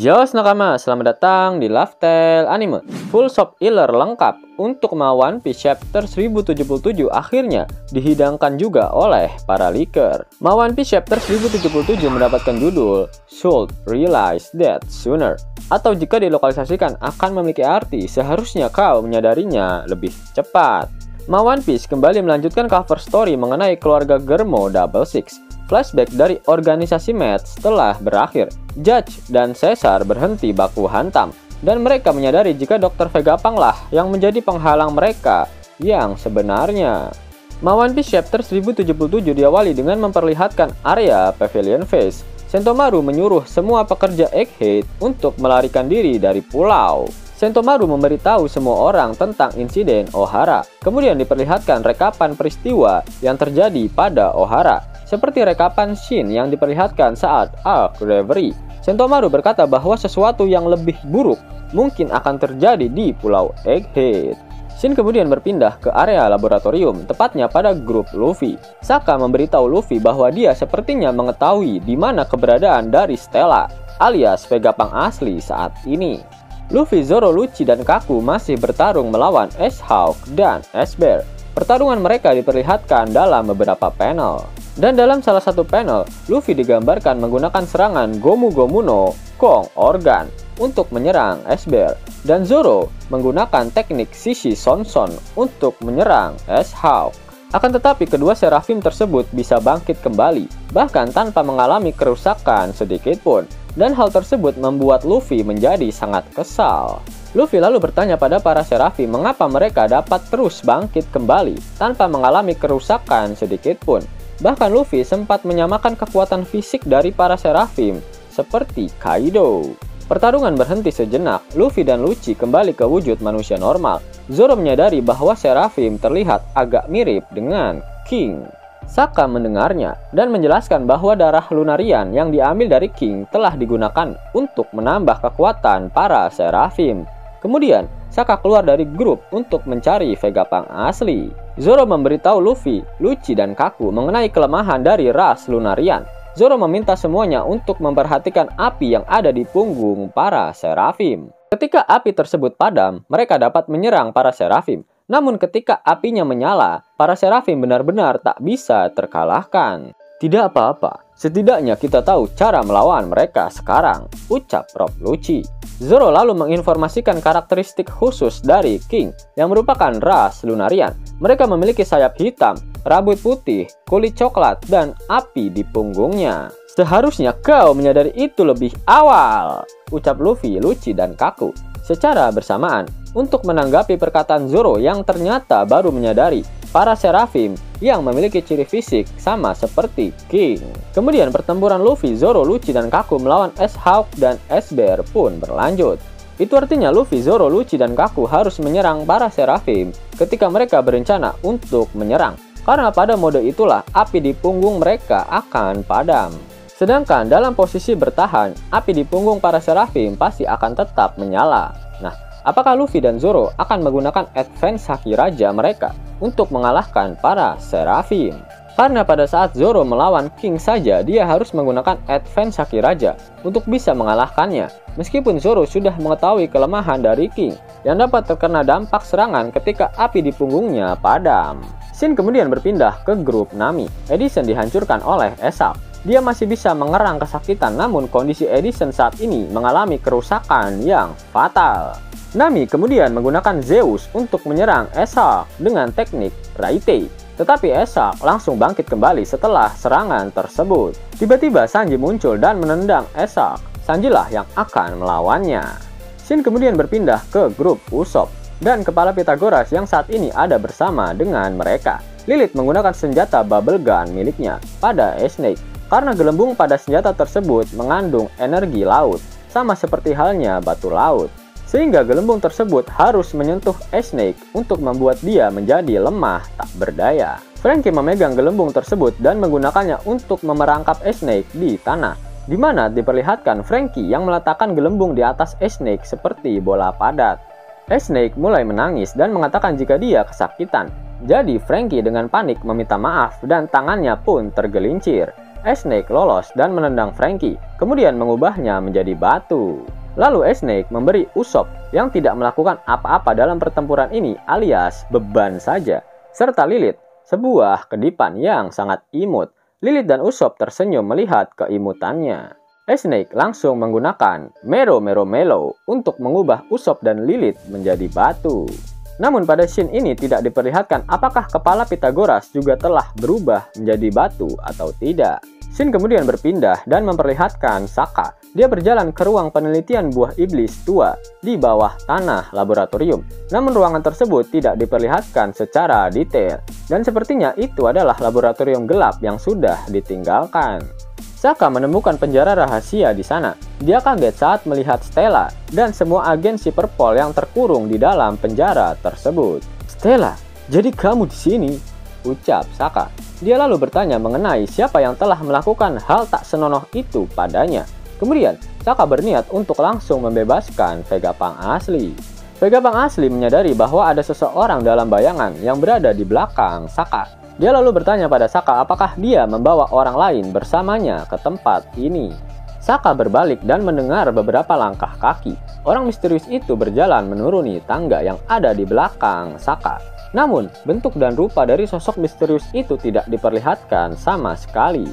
Yo nakama, selamat datang di Lifestyle Anime. Full shop Healer lengkap untuk One Piece Chapter 1077 akhirnya dihidangkan juga oleh para leaker. One Piece Chapter 1077 mendapatkan judul Should Realize That Sooner, atau jika dilokalisasikan akan memiliki arti seharusnya kau menyadarinya lebih cepat. One Piece kembali melanjutkan cover story mengenai keluarga Germo Double Six. Flashback dari organisasi Mets telah berakhir. Judge dan Caesar berhenti baku hantam, dan mereka menyadari jika Dr. Vegapunk lah yang menjadi penghalang mereka yang sebenarnya. One Piece Chapter 1077 diawali dengan memperlihatkan area Pavilion Face. Sentomaru menyuruh semua pekerja Egghead untuk melarikan diri dari pulau. Sentomaru memberitahu semua orang tentang insiden Ohara. Kemudian diperlihatkan rekapan peristiwa yang terjadi pada Ohara, seperti rekapan scene yang diperlihatkan saat Arc Reverie. Sentomaru berkata bahwa sesuatu yang lebih buruk mungkin akan terjadi di Pulau Egghead. Scene kemudian berpindah ke area laboratorium, tepatnya pada grup Luffy. Saka memberitahu Luffy bahwa dia sepertinya mengetahui di mana keberadaan dari Stella, alias Vegapunk asli saat ini. Luffy, Zoro, Lucci, dan Kaku masih bertarung melawan S-Hawk dan S-Bear. Pertarungan mereka diperlihatkan dalam beberapa panel. Dan dalam salah satu panel, Luffy digambarkan menggunakan serangan Gomu Gomu no Kong Organ untuk menyerang S-Bear, dan Zoro menggunakan teknik Shishi Son Son untuk menyerang S-Hawk. Akan tetapi kedua Seraphim tersebut bisa bangkit kembali, bahkan tanpa mengalami kerusakan sedikit pun, dan hal tersebut membuat Luffy menjadi sangat kesal. Luffy lalu bertanya pada para Seraphim mengapa mereka dapat terus bangkit kembali tanpa mengalami kerusakan sedikit pun. Bahkan Luffy sempat menyamakan kekuatan fisik dari para Seraphim seperti Kaido. Pertarungan berhenti sejenak, Luffy dan Lucci kembali ke wujud manusia normal. Zoro menyadari bahwa Seraphim terlihat agak mirip dengan King. Saka mendengarnya dan menjelaskan bahwa darah Lunarian yang diambil dari King telah digunakan untuk menambah kekuatan para Seraphim. Kemudian, Saka keluar dari grup untuk mencari Vegapunk asli. Zoro memberitahu Luffy, Lucci, dan Kaku mengenai kelemahan dari ras Lunarian. Zoro meminta semuanya untuk memperhatikan api yang ada di punggung para Seraphim. Ketika api tersebut padam, mereka dapat menyerang para Seraphim. Namun ketika apinya menyala, para Seraphim benar-benar tak bisa terkalahkan. Tidak apa-apa, setidaknya kita tahu cara melawan mereka sekarang, ucap Rob Lucci. Zoro lalu menginformasikan karakteristik khusus dari King yang merupakan ras Lunarian. Mereka memiliki sayap hitam, rambut putih, kulit coklat, dan api di punggungnya. Seharusnya kau menyadari itu lebih awal, ucap Luffy, Lucci, dan Kaku secara bersamaan untuk menanggapi perkataan Zoro yang ternyata baru menyadari para Seraphim yang memiliki ciri fisik sama seperti King. Kemudian pertempuran Luffy, Zoro, Lucci, dan Kaku melawan S-Hawk dan S-Bear pun berlanjut. Itu artinya Luffy, Zoro, Lucci, dan Kaku harus menyerang para Seraphim ketika mereka berencana untuk menyerang, karena pada mode itulah api di punggung mereka akan padam. Sedangkan dalam posisi bertahan, api di punggung para Seraphim pasti akan tetap menyala. Nah, apakah Luffy dan Zoro akan menggunakan Advance Haki Raja mereka untuk mengalahkan para Seraphim? Karena pada saat Zoro melawan King saja, dia harus menggunakan Advance Haki Raja untuk bisa mengalahkannya. Meskipun Zoro sudah mengetahui kelemahan dari King yang dapat terkena dampak serangan ketika api di punggungnya padam. Scene kemudian berpindah ke grup Nami. Edison dihancurkan oleh Esak. Dia masih bisa mengerang kesakitan, namun kondisi Edison saat ini mengalami kerusakan yang fatal. Nami kemudian menggunakan Zeus untuk menyerang Esak dengan teknik Raite. Tetapi Esak langsung bangkit kembali setelah serangan tersebut. Tiba-tiba Sanji muncul dan menendang Esak. Sanjilah yang akan melawannya. Shin kemudian berpindah ke grup Usopp dan kepala Pythagoras yang saat ini ada bersama dengan mereka. Lilith menggunakan senjata bubble gun miliknya pada Snake. Karena gelembung pada senjata tersebut mengandung energi laut, sama seperti halnya batu laut. Sehingga gelembung tersebut harus menyentuh Snake untuk membuat dia menjadi lemah tak berdaya. Franky memegang gelembung tersebut dan menggunakannya untuk memerangkap Snake di tanah, di mana diperlihatkan Franky yang meletakkan gelembung di atas Snake seperti bola padat. Snake mulai menangis dan mengatakan jika dia kesakitan. Jadi Franky dengan panik meminta maaf dan tangannya pun tergelincir. Snake lolos dan menendang Franky. kemudian mengubahnya menjadi batu. Lalu Snake memberi Usopp yang tidak melakukan apa-apa dalam pertempuran ini alias beban saja, serta Lilith sebuah kedipan yang sangat imut. Lilith dan Usopp tersenyum melihat keimutannya. Snake langsung menggunakan Mero untuk mengubah Usopp dan Lilith menjadi batu. Namun pada scene ini tidak diperlihatkan apakah kepala Pythagoras juga telah berubah menjadi batu atau tidak. Scene kemudian berpindah dan memperlihatkan Sokka. Dia berjalan ke ruang penelitian buah iblis tua di bawah tanah laboratorium. Namun ruangan tersebut tidak diperlihatkan secara detail. Dan sepertinya itu adalah laboratorium gelap yang sudah ditinggalkan. Sokka menemukan penjara rahasia di sana. Dia kaget saat melihat Stella dan semua agen Superpol yang terkurung di dalam penjara tersebut. "Stella, jadi kamu di sini?" ucap Sokka. Dia lalu bertanya mengenai siapa yang telah melakukan hal tak senonoh itu padanya. Kemudian, Sokka berniat untuk langsung membebaskan Vegapunk asli. Vegapunk asli menyadari bahwa ada seseorang dalam bayangan yang berada di belakang Sokka. Dia lalu bertanya pada Sokka apakah dia membawa orang lain bersamanya ke tempat ini. Sokka berbalik dan mendengar beberapa langkah kaki. Orang misterius itu berjalan menuruni tangga yang ada di belakang Sokka. Namun, bentuk dan rupa dari sosok misterius itu tidak diperlihatkan sama sekali.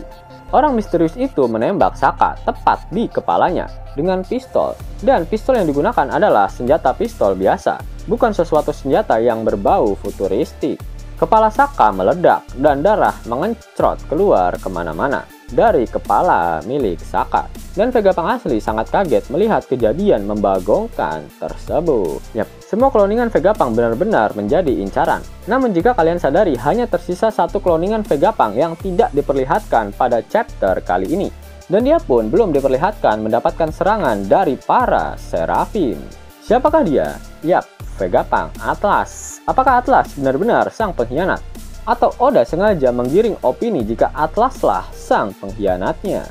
Orang misterius itu menembak Sokka tepat di kepalanya dengan pistol. Dan pistol yang digunakan adalah senjata pistol biasa, bukan sesuatu senjata yang berbau futuristik. Kepala Sokka meledak dan darah mengencrot keluar kemana-mana dari kepala milik Sokka. Dan Vegapunk asli sangat kaget melihat kejadian membagongkan tersebut. Semua kloningan Vegapunk benar-benar menjadi incaran. Namun jika kalian sadari hanya tersisa satu kloningan Vegapunk yang tidak diperlihatkan pada chapter kali ini. Dan dia pun belum diperlihatkan mendapatkan serangan dari para Seraphim. Siapakah dia? Vegapunk Atlas. Apakah Atlas benar-benar sang pengkhianat? Atau Oda sengaja menggiring opini jika Atlaslah sang pengkhianatnya?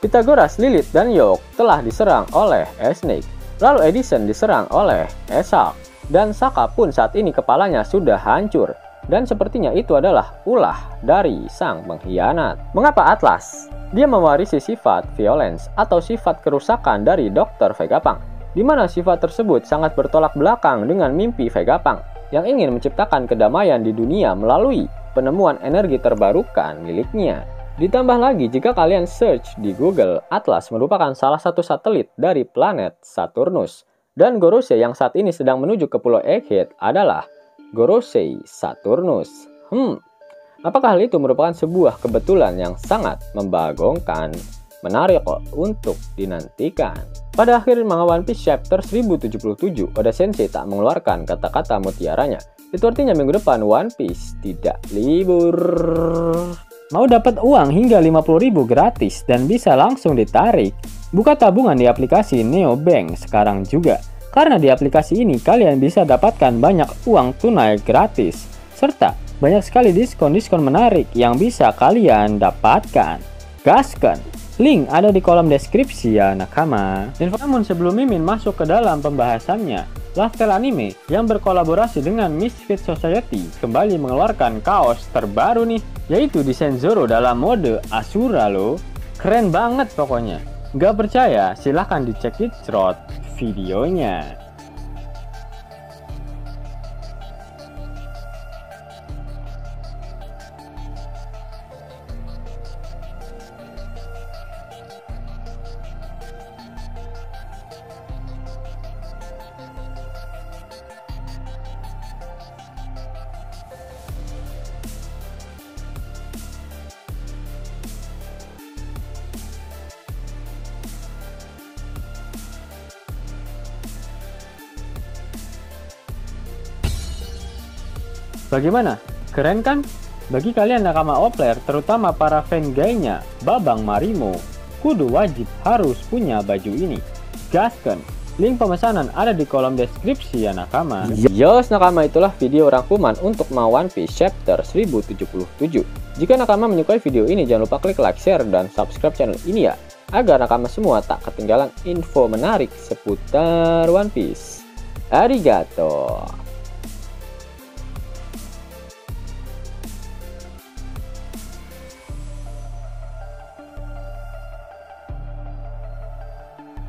Pythagoras, Lilith, dan York telah diserang oleh Snake. Lalu Edison diserang oleh Esak. Dan Sokka pun saat ini kepalanya sudah hancur. Dan sepertinya itu adalah ulah dari sang pengkhianat. Mengapa Atlas? Dia mewarisi sifat violence atau sifat kerusakan dari Dr. Vegapunk, di mana sifat tersebut sangat bertolak belakang dengan mimpi Vegapunk yang ingin menciptakan kedamaian di dunia melalui penemuan energi terbarukan miliknya. Ditambah lagi jika kalian search di Google, Atlas merupakan salah satu satelit dari planet Saturnus. Dan Gorosei yang saat ini sedang menuju ke Pulau Egghead adalah Gorosei Saturnus. Apakah hal itu merupakan sebuah kebetulan yang sangat membagongkan? Menarik kok untuk dinantikan. Pada akhir manga One Piece chapter 1077, Oda Sensei tak mengeluarkan kata-kata mutiaranya. Itu artinya minggu depan One Piece tidak libur. Mau dapat uang hingga 50.000 gratis dan bisa langsung ditarik? Buka tabungan di aplikasi Neobank sekarang juga. Karena di aplikasi ini kalian bisa dapatkan banyak uang tunai gratis. Serta banyak sekali diskon-diskon menarik yang bisa kalian dapatkan. Gaskan! Link ada di kolom deskripsi ya nakama. Namun sebelum Mimin masuk ke dalam pembahasannya, Lifestyle Anime yang berkolaborasi dengan Misfit Society kembali mengeluarkan kaos terbaru nih, yaitu desain Zoro dalam mode Asura loh. Keren banget pokoknya. Gak percaya? Silahkan dicek di short videonya. Bagaimana? Keren kan? Bagi kalian nakama Opler, terutama para fan gaynya Babang Marimo, kudu wajib harus punya baju ini. Gaskan! Link pemesanan ada di kolom deskripsi ya nakama. Yos nakama, itulah video rangkuman untuk One Piece chapter 1077. Jika nakama menyukai video ini, jangan lupa klik like, share, dan subscribe channel ini ya, agar nakama semua tak ketinggalan info menarik seputar One Piece. Arigato!